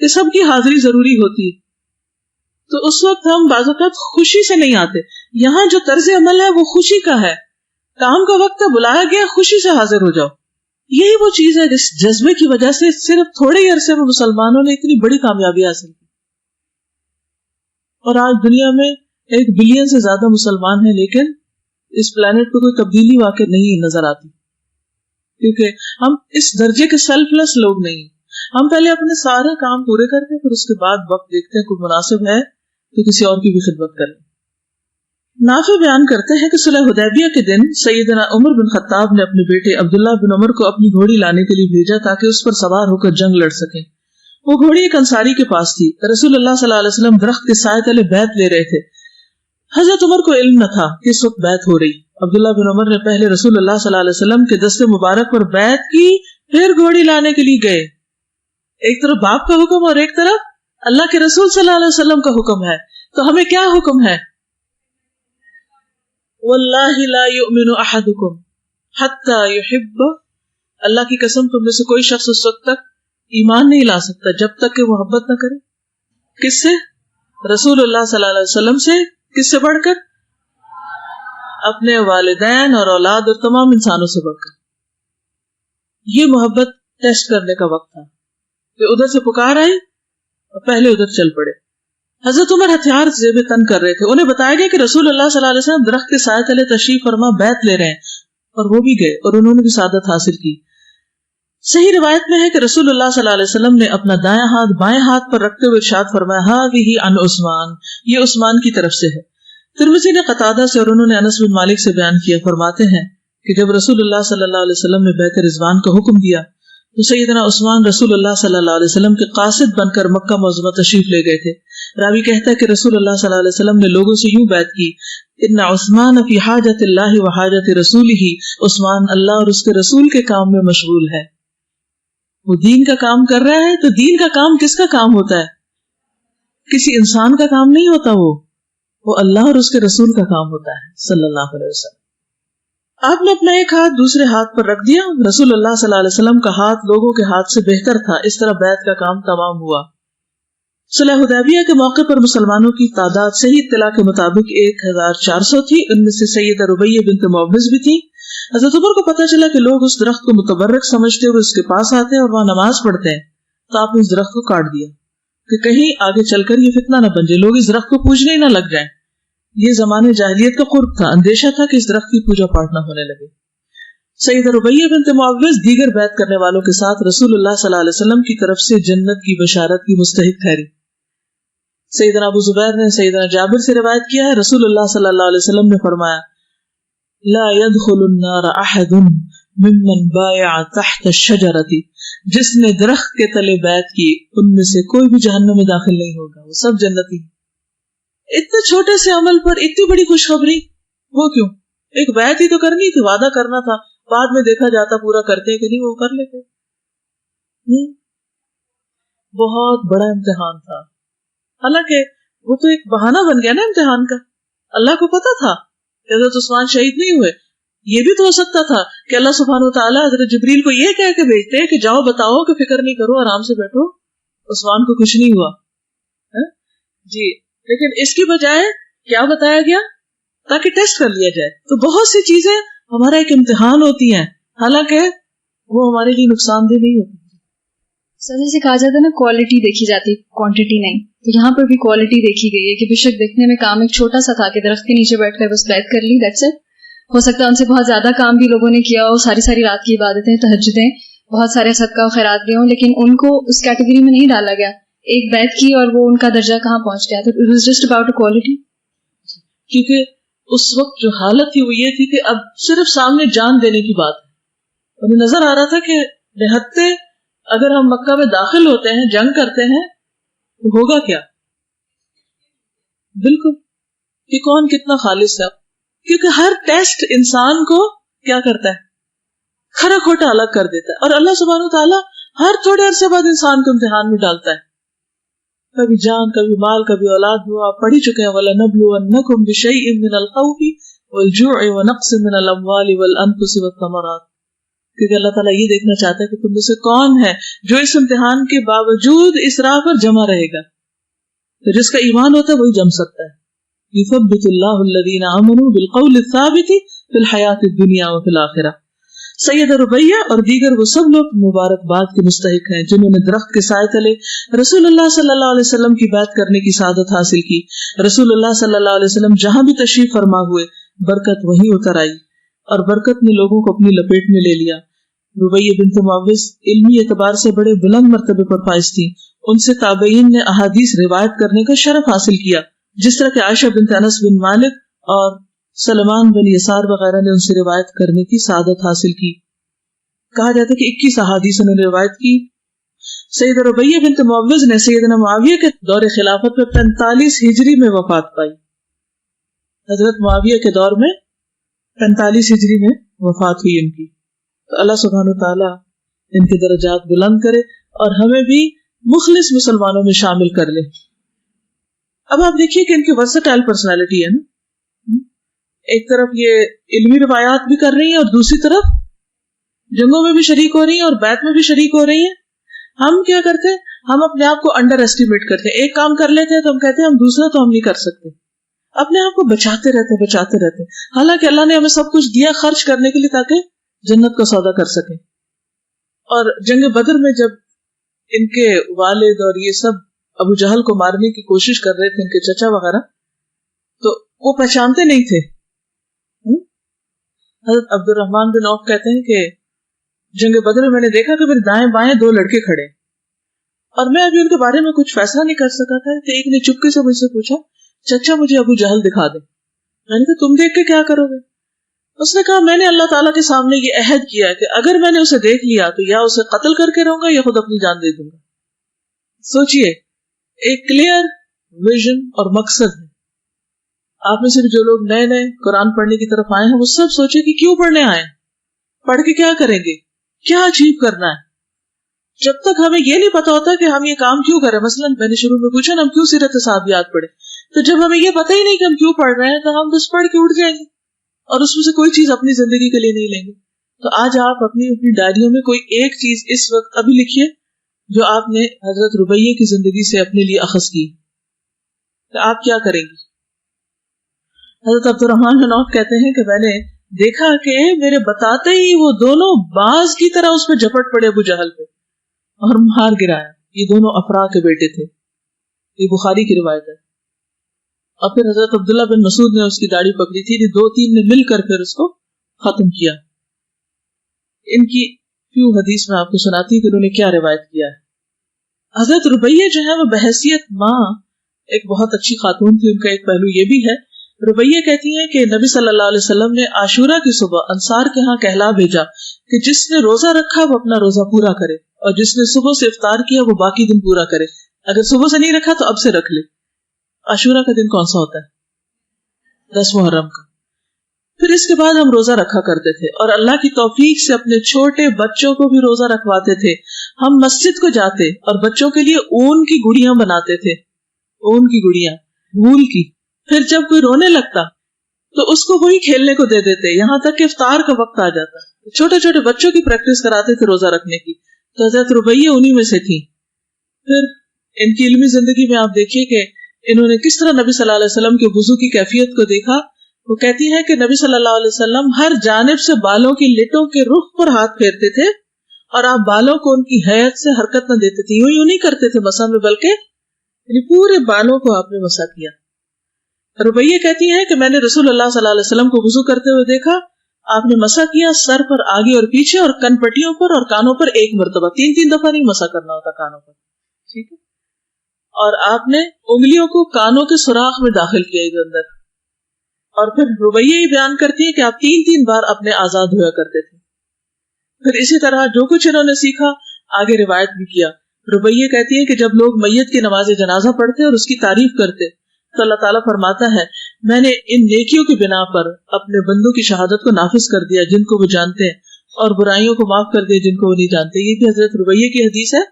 کہ سب کی حاضری ضروری ہوتی ہے، تو اس وقت ہم بعض اوقات خوشی سے نہیں آتے. یہاں جو طرز عمل ہے وہ خوشی کا ہے. کام کا وقت بلایا گیا، خوشی سے حاضر ہو جاؤ. یہی وہ چیز ہے جس جذبے کی وجہ سے صرف تھوڑے ہی عرصے میں مسلمانوں نے اتنی بڑی کامیابی حاصل کی. اور آج دنیا میں 1 بلین سے زیادہ مسلمان ہیں، لیکن اس پلانٹ پہ کوئی تبدیلی واقع نہیں نظر آتی، کیونکہ ہم اس درجے کے سیلف لیس لوگ نہیں. ہم پہلے اپنے سارے کام پورے کرتے ہیں، پھر اس کے بعد وقت دیکھتے ہیں کوئی مناسب ہے تو کسی اور کی بھی خدمت کر لیں. نافع بیان کرتے ہیں کہ صلح حدیبیہ کے دن سیدنا عمر بن خطاب نے اپنے بیٹے عبداللہ بن عمر کو اپنی گھوڑی لانے کے لیے بھیجا تاکہ اس پر سوار ہو کر جنگ لڑ سکیں. وہ گھوڑی ایک انصاری کے پاس تھی. رسول اللہ صلی اللہ علیہ وسلم درخت کے سائے تلے بیعت لے رہے تھے. حضرت عمر کو علم نہ تھا کہ اس وقت بیعت ہو رہی. عبداللہ بن عمر نے پہلے رسول اللہ صلی اللہ علیہ وسلم کے دست مبارک پر بیعت کی، پھر گھوڑی لانے کے لیے گئے. ایک طرف باپ کا حکم اور ایک طرف اللہ کے رسول صلی اللہ علیہ وسلم کا حکم ہے. تو ہمیں کیا حکم ہے؟ واللہ لا یؤمن احدکم حتی یحب، اللہ کی قسم تم میں سے کوئی شخص اس وقت تک ایمان نہیں لا سکتا جب تک کہ محبت نہ کرے. کس سے؟ رسول اللہ صلی اللہ علیہ وسلم سے. کس سے بڑھ کر؟ اپنے والدین اور اولاد اور تمام انسانوں سے بڑھ کر. یہ محبت ٹیسٹ کرنے کا وقت تھا کہ ادھر سے پکار آئی اور پہلے ادھر چل پڑے. حضرت عمر ہتھیار زیب تن کر رہے تھے. انہیں بتایا گیا کہ رسول اللہ صلی اللہ علیہ وسلم درخت کے سائے تلے تشریف فرما بیعت لے رہے ہیں، اور وہ بھی گئے اور انہوں نے بھی سعادت حاصل کی. صحیح روایت میں ہے کہ رسول اللہ صلی اللہ علیہ وسلم نے اپنا دائیں ہاتھ بائیں ہاتھ پر رکھتے ہوئے ارشاد فرمایا ہذہ عن عثمان، یہ عثمان کی طرف سے ہے. ترمذی نے قتادہ سے اور انہوں نے انس بن مالک سے بیان کیا، فرماتے ہیں کہ جب رسول اللہ صلی اللہ علیہ وسلم نے بیعت رضوان کا حکم دیا تو سیدنا عثمان رسول اللہ صلی اللہ علیہ وسلم کے قاصد بن کر مکہ معظمہ تشریف لے گئے تھے. راوی کہتا ہے کہ رسول اللہ صلی اللہ علیہ وسلم نے لوگوں سے یوں بیعت کی، ان عثمان فی حاجت اللہ و حاجت رسولہ، عثمان اللہ اور اس کے رسول کے کام میں مشغول ہے. وہ دین کا کام کر رہا ہے، تو دین کا کام کس کا کام ہوتا ہے؟ کسی انسان کا کام نہیں ہوتا، وہ اللہ اور اس کے رسول کا کام ہوتا ہے صلی اللہ علیہ وسلم. آپ نے اپنا ایک ہاتھ دوسرے ہاتھ پر رکھ دیا. رسول اللہ صلی اللہ علیہ وسلم کا ہاتھ لوگوں کے ہاتھ سے بہتر تھا. اس طرح بیعت کا کام تمام ہوا. صلح حدیبیہ کے موقع پر مسلمانوں کی تعداد صحیح اطلاع کے مطابق 1400 تھی. ان میں سے سیدہ ربیہ بنت معوذ بھی تھی. حضرت عمر کو پتہ چلا کہ لوگ اس درخت کو متبرک سمجھتے ہوئے اس کے پاس آتے ہیں اور وہاں نماز پڑھتے ہیں، تو آپ نے اس درخت کو کاٹ دیا کہ کہیں آگے چل کر یہ فتنہ نہ بن جائے، لوگ اس درخت کو پوجنے ہی نہ لگ جائیں. یہ زمانے جاہلیت کا قرب تھا، اندیشہ تھا کہ اس درخت کی پوجا پاٹ نہ ہونے لگے. سیدہ ربیہ بنت معوذ دیگر بیعت کرنے والوں کے ساتھ رسول اللہ صلی اللہ علیہ وسلم کی طرف سے جنت کی بشارت کی مستحق ٹھہری. سیدنا ابو زبیر نے سیدنا جابر سے روایت کیا ہے، رسول اللہ صلی اللہ علیہ وسلم نے فرمایا، لا يدخل النار احد ممن بايع تحت الشجرة، جس نے درخت کے تلے بیعت کی ان میں سے کوئی بھی جہنم میں داخل نہیں ہوگا، وہ سب جنتی. اتنے چھوٹے سے عمل پر اتنی بڑی خوشخبری، وہ کیوں؟ ایک بیعت ہی تو کرنی تھی، وعدہ کرنا تھا، بعد میں دیکھا جاتا پورا کرتے کہ نہیں، وہ کر لیتے. بہت بڑا امتحان تھا. حالانکہ وہ تو ایک بہانہ بن گیا نا امتحان کا. اللہ کو پتا تھا کہ حضرت عثمان شہید نہیں ہوئے. یہ بھی تو ہو سکتا تھا کہ اللہ سبحانہ وتعالی حضرت جبریل کو یہ کہہ کے بھیجتے کہ جاؤ بتاؤ کہ فکر نہیں کرو، آرام سے بیٹھو، عثمان کو کچھ نہیں ہوا. جی، لیکن اس کی بجائے کیا بتایا گیا؟ تاکہ ٹیسٹ کر لیا جائے. تو بہت سی چیزیں ہمارا ایک امتحان ہوتی ہیں، حالانکہ وہ ہمارے لیے نقصان دہ نہیں ہوتی. سر جیسے کہا جاتا ہے نا، کوالٹی دیکھی جاتی، کوانٹٹی نہیں. تو یہاں پر بھی کوالٹی دیکھی گئی ہے کہ بے شک دیکھنے میں کام ایک چھوٹا سا تھا کہ درخت کے نیچے بیٹھ کر بس بیعت کر لی، دیٹس اٹ. ہو سکتا ہے ان سے بہت زیادہ کام بھی لوگوں نے کیا ہو، ساری ساری رات کی عبادتیں، تہجدیں، بہت سارے صدقہ و خیرات بھی ہوں، لیکن ان کو اس کیٹیگری میں نہیں ڈالا گیا. ایک بیعت کی اور وہ ان کا درجہ کہاں پہنچ گیا. تو it was just about quality. کیونکہ اس وقت جو حالت تھی وہ یہ تھی کہ اب صرف سامنے جان دینے کی بات ہے. انہیں نظر آ رہا تھا کہ نہتے اگر ہم مکہ میں داخل ہوتے ہیں، جنگ کرتے ہیں، تو ہوگا کیا؟ بالکل کہ کون کتنا خالص ہے. کیونکہ ہر ٹیسٹ انسان کو کیا کرتا ہے؟ کھرا کھوٹا الگ کر دیتا ہے. اور اللہ سبحانہ وتعالیٰ ہر تھوڑے عرصے بعد انسان کو امتحان میں ڈالتا ہے. کبھی جان، کبھی مال، کبھی اولاد. ہوا آپ پڑھ ہی چکے ہیں، وَلَنَبْلُوَنَّكُمْ بِشَيْءٍ مِّنَ الْخَوْفِ وَالْجُوعِ وَنَقْصٍ مِّنَ الْأَمْوَالِ وَالْأَنفُسِ وَالثَّمَرَاتِ. کیونکہ اللہ تعالیٰ یہ دیکھنا چاہتا ہے کہ تم میں سے کون ہے جو اس امتحان کے باوجود اس راہ پر جمع رہے گا. تو جس کا ایمان ہوتا ہے وہی جم سکتا ہے. يثبت الله الذين آمنوا بالقول الثابت في الحياة الدنيا وفي الآخرة. سیدہ ربیہ اور دیگر وہ سب لوگ مبارکباد کے مستحق ہیں جنہوں نے درخت کے سائے تلے رسول اللہ صلی اللہ علیہ وسلم کی بیعت کرنے کی سعادت حاصل کی. رسول اللہ صلی اللہ علیہ وسلم جہاں بھی تشریف فرما ہوئے، برکت وہیں اتر آئی اور برکت نے لوگوں کو اپنی لپیٹ میں لے لیا. ربیہ بنت معوذ علمی اعتبار سے بڑے بلند مرتبے پر فائز تھی. ان سے تابعین نے احادیث روایت کرنے کا شرف حاصل کیا، جس طرح کہ عائشہ بنت انس بن مالک اور سلمان بن یسار وغیرہ نے ان سے روایت کرنے کی سعادت حاصل کی. کہا جاتا ہے کہ 21 احادیث انہوں نے روایت کی. سیدہ ربیہ بنت معوذ نے سیدنا معاویہ کے دور خلافت میں 45 ہجری میں وفات پائی. حضرت معاویہ کے دور میں 45 ہجری میں وفات ہوئی ان کی. تو اللہ سبحانہ وتعالی ان کے درجات بلند کرے اور ہمیں بھی مخلص مسلمانوں میں شامل کر لے. اب آپ دیکھیے کہ ان کی ورسٹائل پرسنالٹی ہے نا، ایک طرف یہ علمی روایات بھی کر رہی ہیں اور دوسری طرف جنگوں میں بھی شریک ہو رہی ہیں اور بیعت میں بھی شریک ہو رہی ہیں. ہم کیا کرتے ہیں؟ ہم اپنے آپ کو انڈر ایسٹیمیٹ کرتے ہیں. ایک کام کر لیتے ہیں تو ہم کہتے ہیں ہم دوسرا تو ہم نہیں کر سکتے. اپنے آپ کو بچاتے رہتے. حالانکہ اللہ نے ہمیں سب کچھ دیا خرچ کرنے کے لیے تاکہ جنت کا سودا کر سکیں. اور جنگ بدر میں جب ان کے والد اور یہ سب ابو جہل کو مارنے کی کوشش کر رہے تھے، ان کے چچا وغیرہ، تو وہ پہچانتے نہیں تھے. حضرت عبد الرحمن بن عوف کہتے ہیں کہ جنگ بدر میں میں نے دیکھا کہ میرے دائیں بائیں 2 لڑکے کھڑے اور میں ابھی ان کے بارے میں کچھ فیصلہ نہیں کر سکا تھا کہ ایک نے چپکے سے مجھ سے پوچھا، چچا مجھے ابو جہل دکھا دے. میں نے کہا تم دیکھ کے کیا کرو گے؟ اس نے کہا میں نے اللہ تعالیٰ کے سامنے یہ عہد کیا ہے کہ اگر میں نے اسے دیکھ لیا تو یا اسے قتل کر کے رہوں گا یا خود اپنی جان دے دوں گا. سوچئے، ایک کلیئر ویژن اور مقصد ہے. آپ میں سے جو لوگ نئے نئے قرآن پڑھنے کی طرف آئے ہیں وہ سب سوچے کہ کیوں پڑھنے آئے, پڑھ کے کیا کریں گے, کیا اچیو کرنا ہے. جب تک ہمیں یہ نہیں پتا ہوتا کہ ہم یہ کام کیوں کریں, مثلا میں نے شروع میں پوچھا نا ہم کیوں سیرت صحابیات پڑھیں, تو جب ہمیں یہ پتا ہی نہیں کہ ہم کیوں پڑھ رہے ہیں تو ہم بس پڑھ کے اٹھ جائیں گے اور اس میں سے کوئی چیز اپنی زندگی کے لیے نہیں لیں گے. تو آج آپ اپنی ڈائریوں میں کوئی ایک چیز اس وقت ابھی لکھیے جو آپ نے حضرت ربیہ کی زندگی سے اپنے لیے اخذ کی. تو آپ کیا کریں گی؟ حضرت عبد الرحمن بن عوف کہتے ہیں کہ میں نے دیکھا کہ میرے بتاتے ہی وہ دونوں باز کی طرح اس پہ جھپٹ پڑے ابو جہل پہ اور مار گرایا. یہ دونوں افرا کے بیٹے تھے, یہ بخاری کی روایت ہے. اور پھر حضرت عبداللہ بن مسعود نے اس کی داڑھی پکڑی تھی, 2-3 نے مل کر پھر اس کو ختم کیا. ان کی فیو حدیث میں آپ کو سناتی ہوں کہ انہوں نے کیا روایت کیا ہے. حضرت ربیہ جو ہے وہ بحیثیت ماں ایک بہت اچھی خاتون تھی. ان کا ایک پہلو یہ بھی ہے, ربیہ کہتی ہیں کہ نبی صلی اللہ علیہ وسلم نے عاشورہ کی صبح انصار کے ہاں کہلا بھیجا کہ جس نے روزہ رکھا وہ اپنا روزہ پورا کرے, اور جس نے صبح سے افطار کیا وہ باقی دن پورا کرے. اگر صبح سے نہیں رکھا تو اب سے رکھ لے. عاشورہ کا دن کون سا ہوتا ہے؟ 10 محرم کا. پھر اس کے بعد ہم روزہ رکھا کرتے تھے اور اللہ کی توفیق سے اپنے چھوٹے بچوں کو بھی روزہ رکھواتے تھے. ہم مسجد کو جاتے اور بچوں کے لیے اون کی گڑیاں بناتے تھے, اون کی گڑیاں وول کی. پھر جب کوئی رونے لگتا تو اس کو وہی کھیلنے کو دے دیتے یہاں تک کہ افطار کا وقت آ جاتا. چھوٹے چھوٹے بچوں کی پریکٹس کراتے تھے روزہ رکھنے کی. تو حضرت ربیہ انہی میں سے تھی. پھر ان کی علمی زندگی میں آپ دیکھیے کہ انہوں نے کس طرح نبی صلی اللہ علیہ وسلم کے وضو کی کیفیت کو دیکھا. وہ کہتی ہے کہ نبی صلی اللہ علیہ وسلم ہر جانب سے بالوں کی لٹوں کے رخ پر ہاتھ پھیرتے تھے اور آپ بالوں کو ان کی حیت سے حرکت نہ دیتے تھے. یوں نہیں کرتے تھے مسح میں, بلکہ یعنی پورے بالوں کو آپ نے مسح کیا. ربیہ کہتی ہے کہ میں نے رسول اللہ صلی اللہ علیہ وسلم کو وضو کرتے ہوئے دیکھا, آپ نے مسح کیا سر پر آگے اور پیچھے اور کن پٹیوں پر اور کانوں پر ایک مرتبہ, 3 دفعہ نہیں مسح کرنا ہوتا کانوں پر, ٹھیک ہے. اور آپ نے انگلیوں کو کانوں کے سوراخ میں داخل کیا ادھر اندر. اور پھر ربیہ یہ بیان کرتی ہے کہ آپ 3 بار اپنے آزاد ہوا کرتے تھے. پھر اسی طرح جو کچھ انہوں نے سیکھا آگے روایت بھی کیا. ربیہ کہتی ہے کہ جب لوگ میت کی نماز جنازہ پڑھتے اور اس کی تعریف کرتے تو اللہ تعالیٰ فرماتا ہے میں نے ان نیکیوں کی بنا پر اپنے بندوں کی شہادت کو نافذ کر دیا جن کو وہ جانتے ہیں, اور برائیوں کو معاف کر دیا جن کو وہ نہیں جانتے. یہ بھی حضرت ربیہ کی حدیث ہے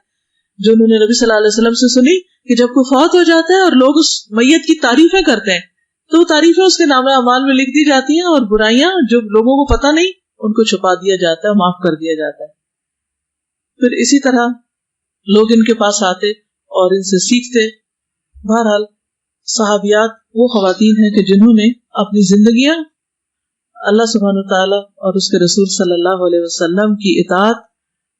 جو انہوں نے نبی صلی اللہ علیہ وسلم سے سنی کہ جب کوئی فوت ہو جاتا ہے اور لوگ اس میت کی تعریفیں کرتے ہیں تو وہ تعریفیں اس کے نام اعمال میں لکھ دی جاتی ہیں, اور برائیاں جو لوگوں کو پتہ نہیں ان کو چھپا دیا جاتا ہے, معاف کر دیا جاتا ہے. پھر اسی طرح لوگ ان کے پاس آتے اور ان سے سیکھتے. بہرحال صحابیات وہ خواتین ہیں کہ جنہوں نے اپنی زندگیاں اللہ سبحانہ وتعالی اور اس کے رسول صلی اللہ علیہ وسلم کی اطاعت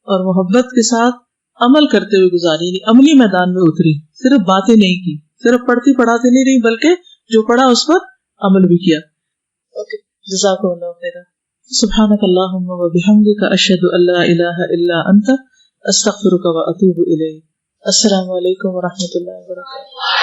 اور محبت کے ساتھ عمل کرتے ہوئے گزاری. عملی میدان میں اتری, صرف باتیں نہیں کی, صرف پڑھتی پڑھاتے نہیں رہی بلکہ جو پڑھا اس پر عمل بھی کیا. اوکے, جزاکم اللہ خیرا. سبحانک اللہم و بحمدک اشہد ان لا الہ الا انت استغفرک و اتوب الیک. السلام علیکم و رحمۃ اللہ وبرکاتہ.